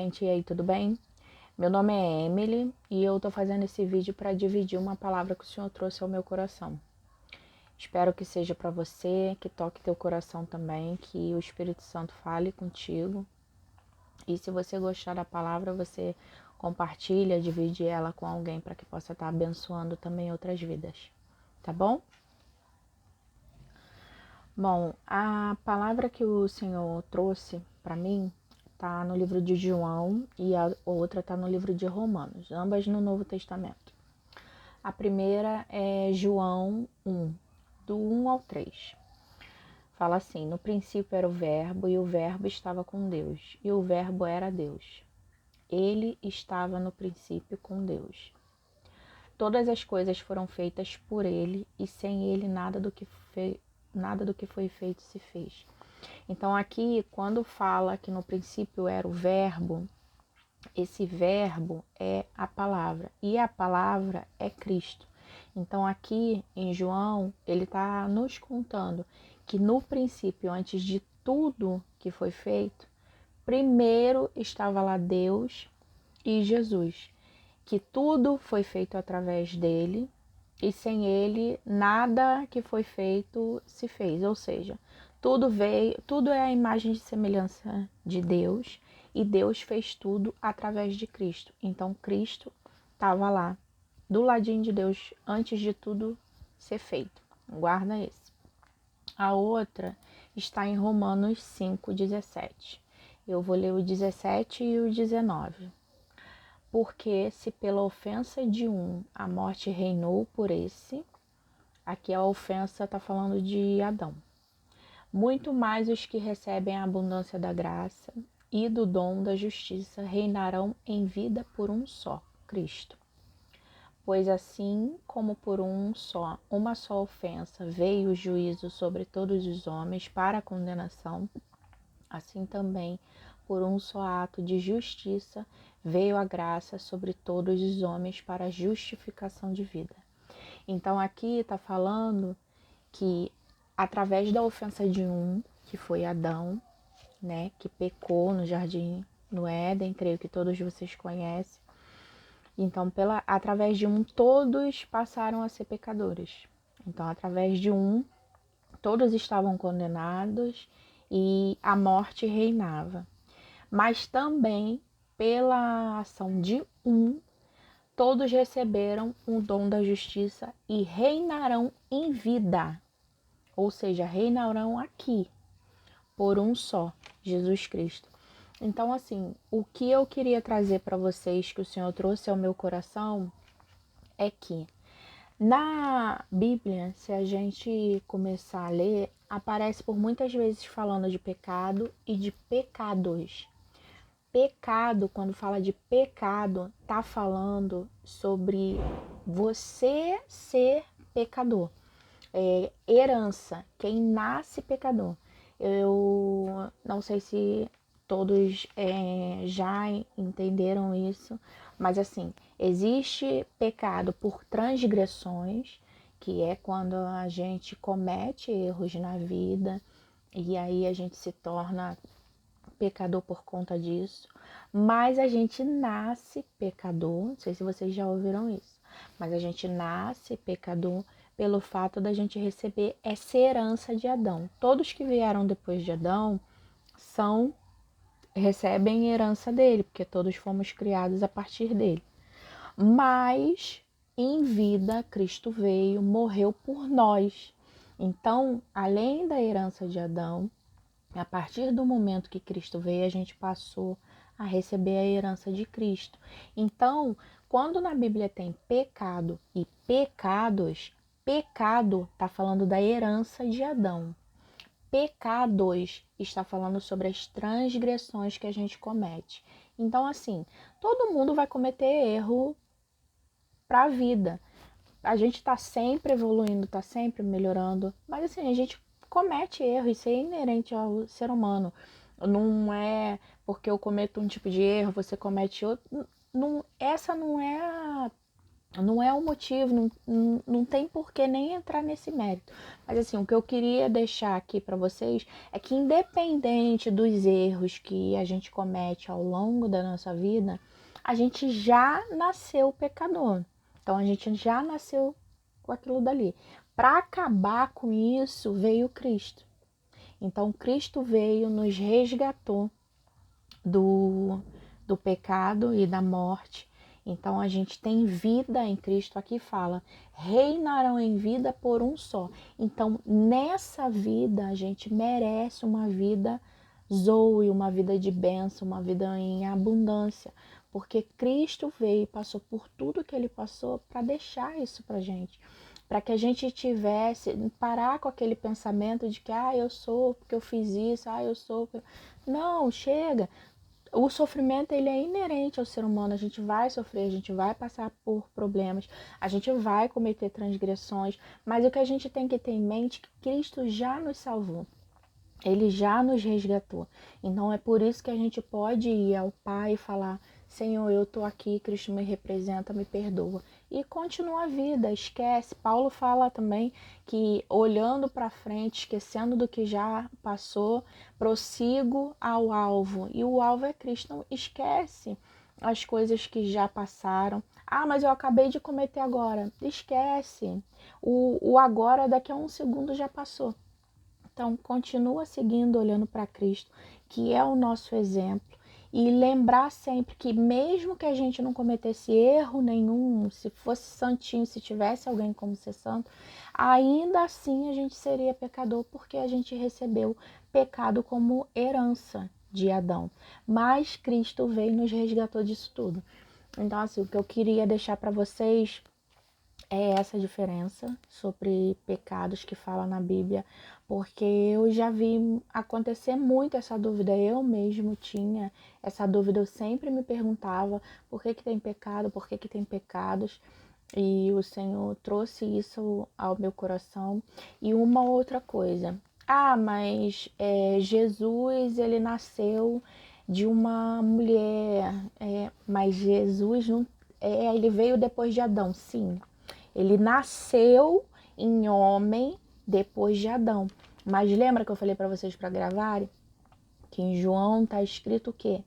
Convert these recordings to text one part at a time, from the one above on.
gente, e aí, tudo bem? Meu nome é Emily e eu tô fazendo esse vídeo para dividir uma palavra que o Senhor trouxe ao meu coração. Espero que seja para você, que toque teu coração também, que o Espírito Santo fale contigo. E se você gostar da palavra, você compartilha, divide ela com alguém para que possa estar abençoando também outras vidas, tá bom? Bom, a palavra que o Senhor trouxe para mim está no livro de João e a outra está no livro de Romanos, ambas no Novo Testamento. A primeira é João 1, do 1 ao 3. Fala assim: no princípio era o Verbo, e o Verbo estava com Deus, e o Verbo era Deus. Ele estava no princípio com Deus. Todas as coisas foram feitas por ele, e sem ele nada do que foi feito se fez. Então aqui, quando fala que no princípio era o verbo, esse verbo é a palavra, e a palavra é Cristo. Então aqui em João, ele está nos contando que no princípio, antes de tudo que foi feito, primeiro estava lá Deus e Jesus, que tudo foi feito através dele, e sem ele nada que foi feito se fez. Ou seja, tudo é a imagem e semelhança de Deus, e Deus fez tudo através de Cristo. Então Cristo estava lá, do ladinho de Deus, antes de tudo ser feito. Guarda esse. A outra está em Romanos 5:17. Eu vou ler o 17 e o 19. Porque se pela ofensa de um a morte reinou por esse, aqui a ofensa está falando de Adão, muito mais os que recebem a abundância da graça e do dom da justiça reinarão em vida por um só, Cristo. Pois assim como por uma só ofensa veio o juízo sobre todos os homens para a condenação, assim também por um só ato de justiça veio a graça sobre todos os homens para a justificação de vida. Então aqui está falando que através da ofensa de um, que foi Adão, né, que pecou no jardim, no Éden, creio que todos vocês conhecem. Então, através de um, todos passaram a ser pecadores. Então, através de um, todos estavam condenados e a morte reinava. Mas também, pela ação de um, todos receberam o dom da justiça e reinarão em vida. Ou seja, reinarão aqui, por um só, Jesus Cristo. Então, assim, o que eu queria trazer para vocês, que o Senhor trouxe ao meu coração, é que na Bíblia, se a gente começar a ler, aparece por muitas vezes falando de pecado e de pecados. Pecado, quando fala de pecado, tá falando sobre você ser pecador. Herança, quem nasce pecador. Eu não sei se todos já entenderam isso, mas assim, existe pecado por transgressões, que é quando a gente comete erros na vida e aí a gente se torna pecador por conta disso, mas a gente nasce pecador, não sei se vocês já ouviram isso, mas a gente nasce pecador pelo fato da gente receber essa herança de Adão. Todos que vieram depois de Adão recebem herança dele, porque todos fomos criados a partir dele. Mas em vida Cristo veio, morreu por nós. Então, além da herança de Adão, a partir do momento que Cristo veio, a gente passou a receber a herança de Cristo. Então, quando na Bíblia tem pecado e pecados, pecado está falando da herança de Adão. Pecados está falando sobre as transgressões que a gente comete. Então, assim, todo mundo vai cometer erro para a vida. A gente está sempre evoluindo, está sempre melhorando, mas assim, a gente comete erro, isso é inerente ao ser humano. Não é porque eu cometo um tipo de erro, você comete outro. Não, essa não é Não é o motivo, não tem por que nem entrar nesse mérito. Mas assim, o que eu queria deixar aqui para vocês é que independente dos erros que a gente comete ao longo da nossa vida, a gente já nasceu pecador. Então a gente já nasceu com aquilo dali. Para acabar com isso veio Cristo. Então Cristo veio, nos resgatou do, do pecado e da morte. Então a gente tem vida em Cristo, aqui fala, reinarão em vida por um só. Então nessa vida a gente merece uma vida zoe, uma vida de bênção, uma vida em abundância, porque Cristo veio e passou por tudo que ele passou para deixar isso pra gente. Para que a gente tivesse, parar com aquele pensamento de que, eu sou porque eu fiz isso, eu sou. Não, chega. O sofrimento ele é inerente ao ser humano, a gente vai sofrer, a gente vai passar por problemas, a gente vai cometer transgressões, mas o que a gente tem que ter em mente é que Cristo já nos salvou. Ele já nos resgatou. Então é por isso que a gente pode ir ao Pai e falar: Senhor, eu estou aqui, Cristo me representa, me perdoa. E continua a vida, esquece. Paulo fala também que olhando para frente, esquecendo do que já passou, prossigo ao alvo. E o alvo é Cristo. Não esquece as coisas que já passaram. Mas eu acabei de cometer agora. Esquece. O agora daqui a um segundo já passou. Então, continua seguindo, olhando para Cristo, que é o nosso exemplo. E lembrar sempre que mesmo que a gente não cometesse erro nenhum, se fosse santinho, se tivesse alguém como ser santo, ainda assim a gente seria pecador, porque a gente recebeu pecado como herança de Adão. Mas Cristo veio e nos resgatou disso tudo. Então, assim, o que eu queria deixar para vocês é essa diferença sobre pecados que fala na Bíblia, porque eu já vi acontecer muito essa dúvida, eu mesmo tinha essa dúvida, eu sempre me perguntava por que tem pecado, por que tem pecados, e o Senhor trouxe isso ao meu coração. E uma outra coisa, mas Jesus, ele nasceu de uma mulher, mas Jesus não, ele veio depois de Adão, sim, ele nasceu em homem depois de Adão. Mas lembra que eu falei para vocês para gravarem? Que em João está escrito o quê?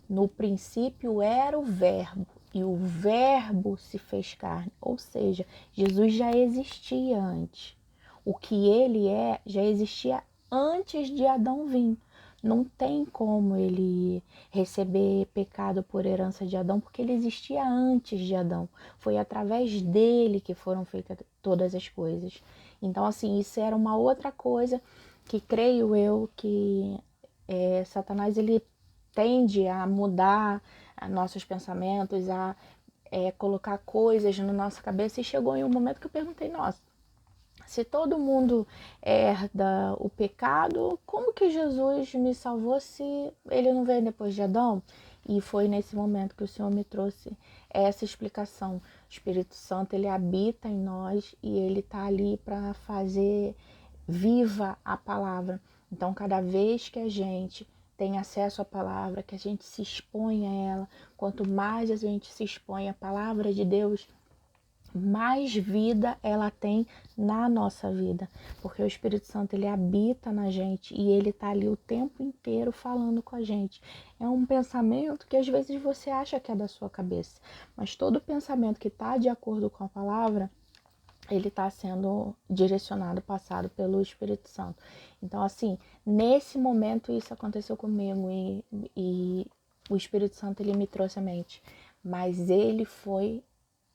No princípio era o verbo, e o verbo se fez carne. Ou seja, Jesus já existia antes. O que ele é já existia antes de Adão vir. Não tem como ele receber pecado por herança de Adão, porque ele existia antes de Adão. Foi através dele que foram feitas todas as coisas. Então, assim, isso era uma outra coisa que creio eu que Satanás ele tende a mudar nossos pensamentos, a colocar coisas na nossa cabeça. E chegou em um momento que eu perguntei: nossa, se todo mundo herda o pecado, como que Jesus me salvou se ele não veio depois de Adão? E foi nesse momento que o Senhor me trouxe essa explicação. O Espírito Santo, ele habita em nós e ele está ali para fazer viva a palavra. Então, cada vez que a gente tem acesso à palavra, que a gente se expõe a ela, quanto mais a gente se expõe à palavra de Deus, mais vida ela tem na nossa vida, porque o Espírito Santo ele habita na gente e ele tá ali o tempo inteiro falando com a gente. É um pensamento que às vezes você acha que é da sua cabeça, mas todo pensamento que está de acordo com a palavra, ele está sendo direcionado, passado pelo Espírito Santo. Então, assim, nesse momento isso aconteceu comigo e o Espírito Santo ele me trouxe à mente, mas ele foi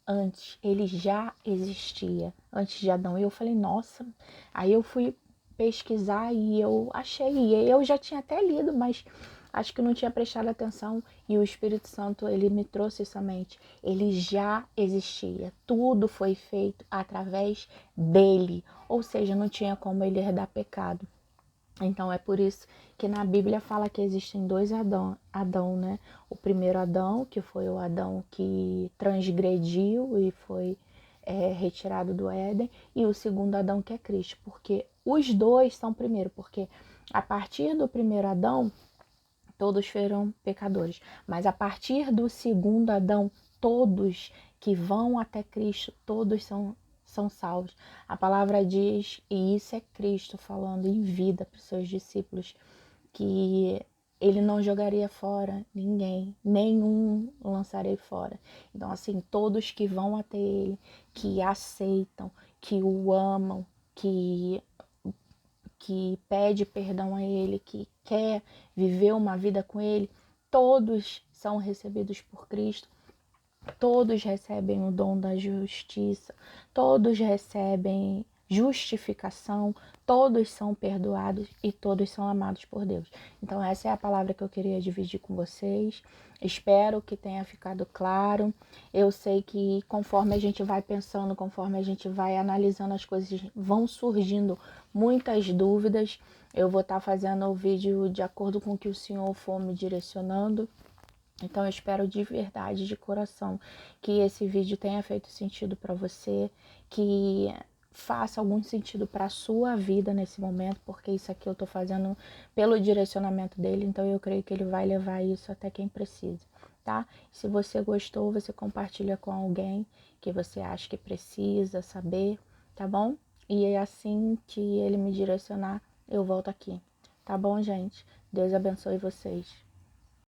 antes, ele já existia antes de Adão. E eu falei, nossa, aí eu fui pesquisar e eu achei, e eu já tinha até lido, mas acho que não tinha prestado atenção e o Espírito Santo, ele me trouxe isso à mente. Ele já existia, tudo foi feito através dele, ou seja, não tinha como ele herdar pecado. Então é por isso que na Bíblia fala que existem dois Adão, né? O primeiro Adão, que foi o Adão que transgrediu e foi retirado do Éden, e o segundo Adão, que é Cristo, porque os dois são primeiro, porque a partir do primeiro Adão, todos foram pecadores, mas a partir do segundo Adão, todos que vão até Cristo, todos são salvos. A palavra diz, e isso é Cristo falando em vida para os seus discípulos, que ele não jogaria fora ninguém, nenhum lançarei fora. Então, assim, todos que vão até ele, que aceitam, que o amam, que pede perdão a ele, que quer viver uma vida com ele, todos são recebidos por Cristo. Todos recebem o dom da justiça, todos recebem justificação, todos são perdoados e todos são amados por Deus. Então essa é a palavra que eu queria dividir com vocês. Espero que tenha ficado claro. Eu sei que conforme a gente vai pensando, conforme a gente vai analisando as coisas, vão surgindo muitas dúvidas. Eu vou estar fazendo o vídeo de acordo com o que o Senhor for me direcionando. Então eu espero de verdade, de coração, que esse vídeo tenha feito sentido para você, que faça algum sentido para a sua vida nesse momento, porque isso aqui eu tô fazendo pelo direcionamento dele, então eu creio que ele vai levar isso até quem precisa, tá? Se você gostou, você compartilha com alguém que você acha que precisa saber, tá bom? E é assim que ele me direcionar, eu volto aqui, tá bom, gente? Deus abençoe vocês.